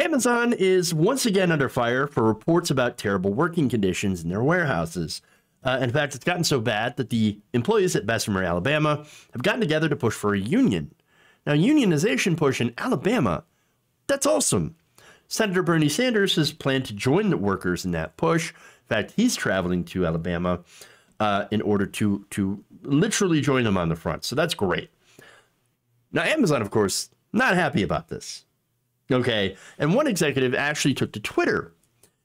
Amazon is once again under fire for reports about terrible working conditions in their warehouses. In fact, it's gotten so bad that the employees at Bessemer, Alabama, have gotten together to push for a union. Now, unionization push in Alabama, that's awesome. Senator Bernie Sanders has planned to join the workers in that push. In fact, he's traveling to Alabama in order to literally join them on the front. So that's great. Now, Amazon, of course, not happy about this. Okay, and one executive actually took to Twitter.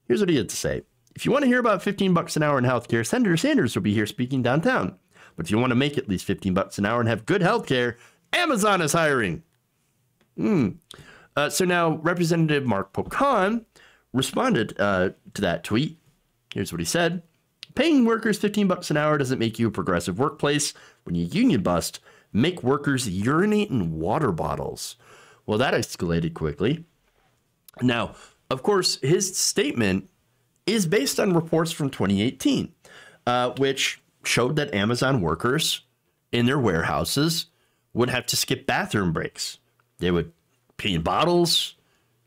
Here's what he had to say. If you want to hear about $15 an hour in healthcare, Senator Sanders will be here speaking downtown. But if you want to make at least $15 an hour and have good healthcare, Amazon is hiring. So now Representative Mark Pocan responded to that tweet. Here's what he said. Paying workers $15 an hour doesn't make you a progressive workplace. When you union bust, make workers urinate in water bottles. Well, that escalated quickly. Now, of course, his statement is based on reports from 2018, which showed that Amazon workers in their warehouses would have to skip bathroom breaks. They would pee in bottles,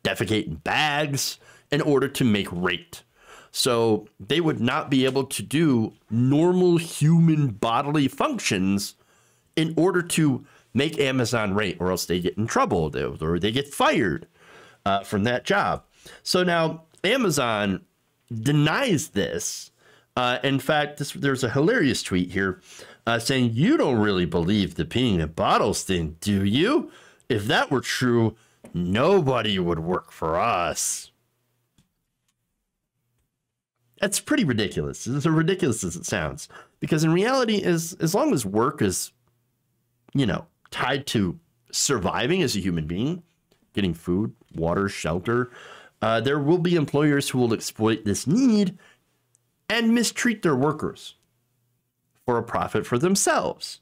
defecate in bags in order to make rate. So they would not be able to do normal human bodily functions in order to make Amazon rate, or else they get in trouble or they get fired from that job. So now Amazon denies this. In fact, there's a hilarious tweet here saying, you don't really believe the peeing in bottles thing, do you? If that were true, nobody would work for us. That's pretty ridiculous. It's as ridiculous as it sounds, because in reality, as long as work is, tied to surviving as a human being, getting food, water, shelter, there will be employers who will exploit this need and mistreat their workers for a profit for themselves.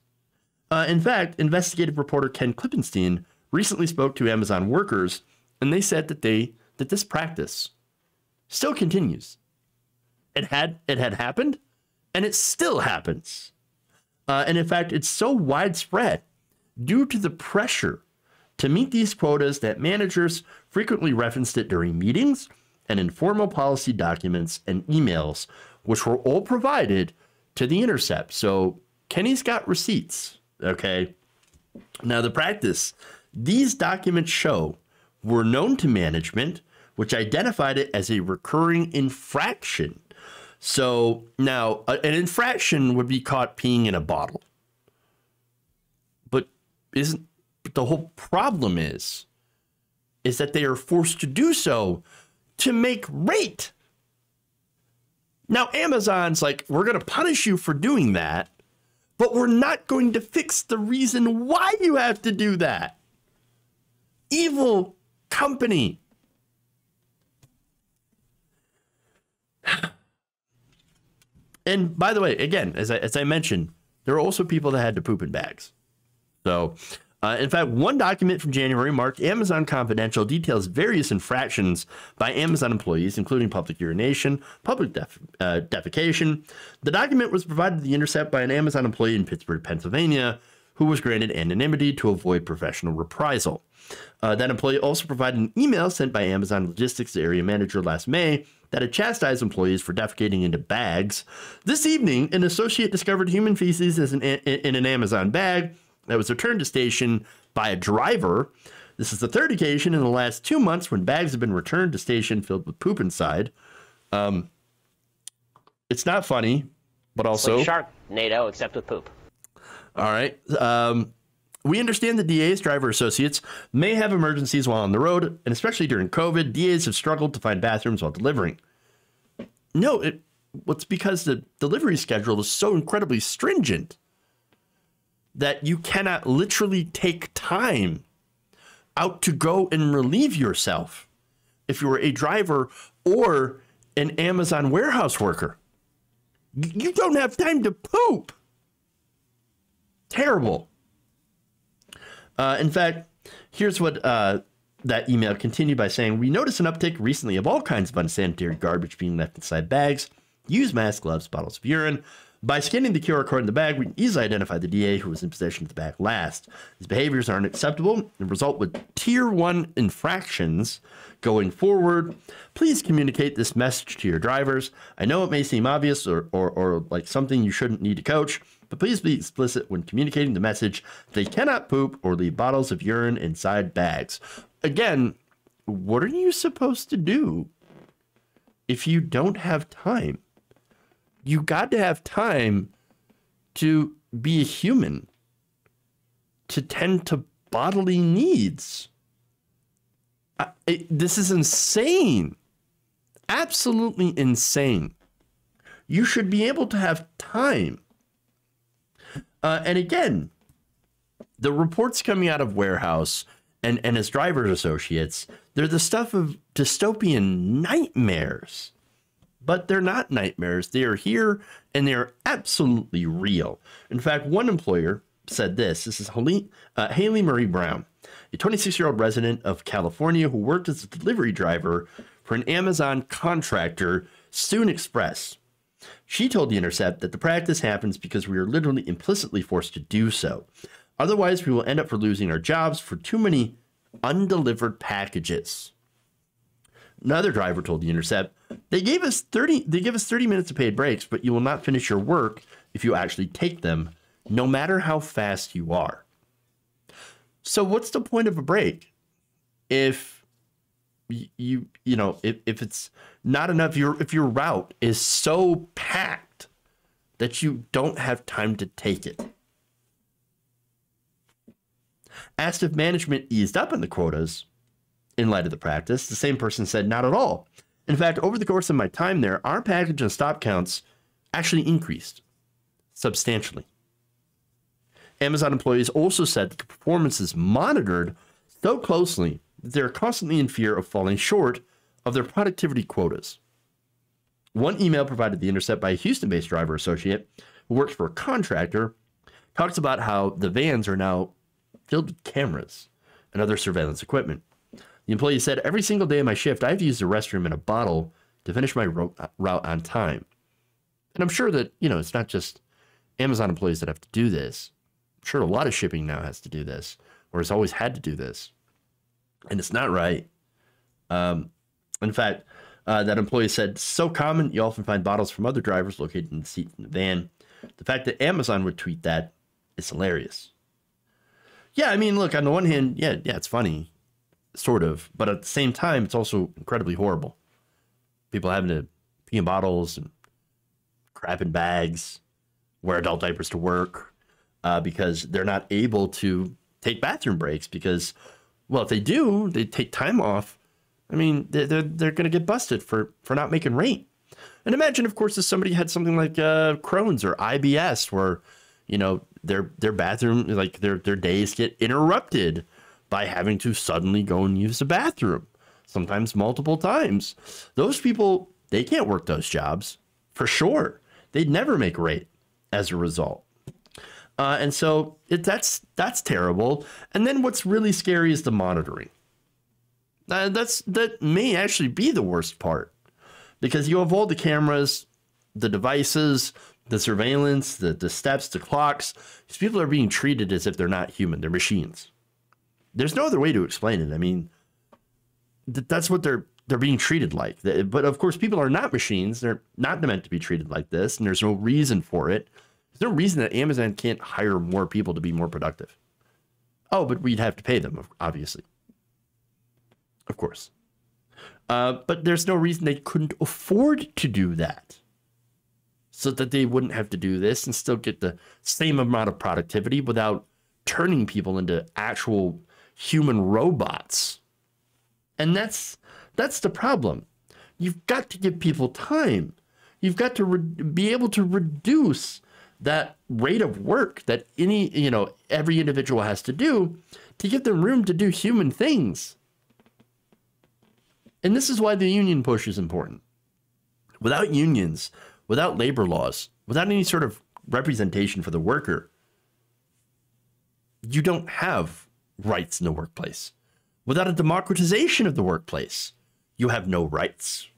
In fact, investigative reporter Ken Klippenstein recently spoke to Amazon workers, and they said that this practice still continues. It had happened, and it still happens. And in fact, it's so widespread due to the pressure to meet these quotas that managers frequently referenced it during meetings and informal policy documents and emails, which were all provided to The Intercept. So Kenny's got receipts, okay? Now, the practice these documents show were known to management, which identified it as a recurring infraction. So now an infraction would be caught peeing in a bottle. But the whole problem is that they are forced to do so to make rate. Now, Amazon's like, we're going to punish you for doing that, but we're not going to fix the reason why you have to do that. Evil company. And by the way, again, as I mentioned, there are also people that had to poop in bags. So, in fact, one document from January marked Amazon Confidential details various infractions by Amazon employees, including public urination, public defecation. The document was provided to The Intercept by an Amazon employee in Pittsburgh, Pennsylvania, who was granted anonymity to avoid professional reprisal. That employee also provided an email sent by Amazon Logistics, the area manager, last May that had chastised employees for defecating into bags. This evening, an associate discovered human feces in an Amazon bag that was returned to station by a driver. This is the third occasion in the last 2 months when bags have been returned to station filled with poop inside. It's not funny, but also... Like Sharknado, except with poop. All right. We understand that DAs, driver associates, may have emergencies while on the road, and especially during COVID, DAs have struggled to find bathrooms while delivering. No, it's because the delivery schedule is so incredibly stringent that you cannot literally take time out to go and relieve yourself if you were a driver or an Amazon warehouse worker. You don't have time to poop. Terrible. In fact, here's what that email continued by saying, we noticed an uptick recently of all kinds of unsanitary garbage being left inside bags, used masks, gloves, bottles of urine, By scanning the QR code in the bag, we can easily identify the DA who was in possession of the bag last. These behaviors are unacceptable and result with Tier 1 infractions going forward. Please communicate this message to your drivers. I know it may seem obvious or like something you shouldn't need to coach, but please be explicit when communicating the message. They cannot poop or leave bottles of urine inside bags. Again, what are you supposed to do if you don't have time? You got to have time to be a human, to tend to bodily needs. This is insane. Absolutely insane. You should be able to have time. And again, the reports coming out of Warehouse and his driver's associates, they're the stuff of dystopian nightmares. But they're not nightmares. They are here, and they are absolutely real. In fact, one employer said this. This is Haley Marie Brown, a 26-year-old resident of California who worked as a delivery driver for an Amazon contractor, Soon Express. She told The Intercept that the practice happens because we are literally implicitly forced to do so. Otherwise, we will end up for losing our jobs for too many undelivered packages. Another driver told The Intercept, they give us 30 minutes of paid breaks, but you will not finish your work if you actually take them, no matter how fast you are. So what's the point of a break if if it's not enough, if your route is so packed that you don't have time to take it? Asked if management eased up on the quotas in light of the practice, the same person said, not at all. In fact, over the course of my time there, our package and stop counts actually increased substantially. Amazon employees also said that the performance is monitored so closely that they're constantly in fear of falling short of their productivity quotas. One email provided The Intercept by a Houston-based driver associate who works for a contractor talks about how the vans are now filled with cameras and other surveillance equipment. The employee said, every single day of my shift, I've used a restroom and a bottle to finish my route on time. And I'm sure that, it's not just Amazon employees that have to do this. I'm sure a lot of shipping now has to do this, or has always had to do this. And it's not right. In fact, that employee said, so common, you often find bottles from other drivers located in the seat in the van. The fact that Amazon would tweet that is hilarious. Yeah, I mean, look, on the one hand, yeah, it's funny. Sort of, but at the same time, it's also incredibly horrible. People having to pee in bottles and crap in bags, wear adult diapers to work because they're not able to take bathroom breaks because, well, if they do, they take time off. I mean, they're going to get busted for not making rate. And imagine, of course, if somebody had something like Crohn's or IBS, where their bathroom, like their days get interrupted by having to suddenly go and use the bathroom, sometimes multiple times. Those people, they can't work those jobs for sure. They'd never make rate as a result. And so that's terrible. And then what's really scary is the monitoring. That may actually be the worst part, because you have all the cameras, the devices, the surveillance, the steps, the clocks. These people are being treated as if they're not human. They're machines. There's no other way to explain it. I mean, that's what they're being treated like. But of course, people are not machines. They're not meant to be treated like this, and there's no reason for it. There's no reason that Amazon can't hire more people to be more productive. Oh, but we'd have to pay them, obviously. Of course. But there's no reason they couldn't afford to do that, so that they wouldn't have to do this and still get the same amount of productivity without turning people into actual human robots. And that's the problem. You've got to give people time. You've got to be able to reduce that rate of work that every individual has to do to give them room to do human things. And this is why the union push is important. Without unions, without labor laws, without any sort of representation for the worker, you don't have rights in the workplace. Without a democratization of the workplace, you have no rights.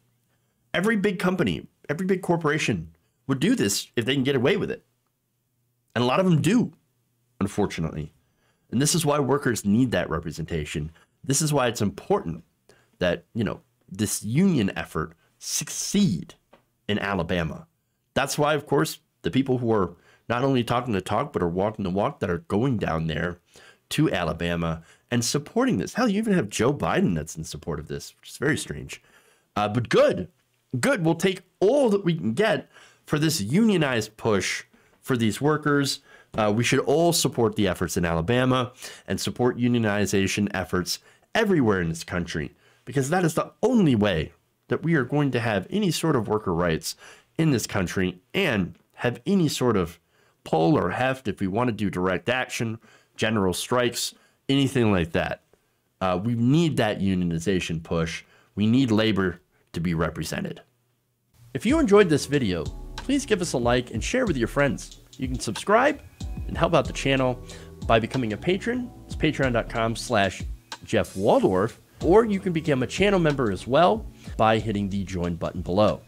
Every big company, every big corporation would do this if they can get away with it. And a lot of them do, unfortunately. And this is why workers need that representation. This is why it's important that, this union effort succeed in Alabama. That's why, of course, the people who are not only talking the talk, but are walking the walk, that are going down there to Alabama and supporting this. Hell, you even have Joe Biden that's in support of this, which is very strange. But good. We'll take all that we can get for this unionized push for these workers. We should all support the efforts in Alabama and support unionization efforts everywhere in this country, because that is the only way that we are going to have any sort of worker rights in this country and have any sort of pull or heft if we want to do direct action, general strikes, anything like that. We need that unionization push. We need labor to be represented. If you enjoyed this video, please give us a like and share with your friends. You can subscribe and help out the channel by becoming a patron. It's patreon.com/Jeff Waldorf, or you can become a channel member as well by hitting the join button below.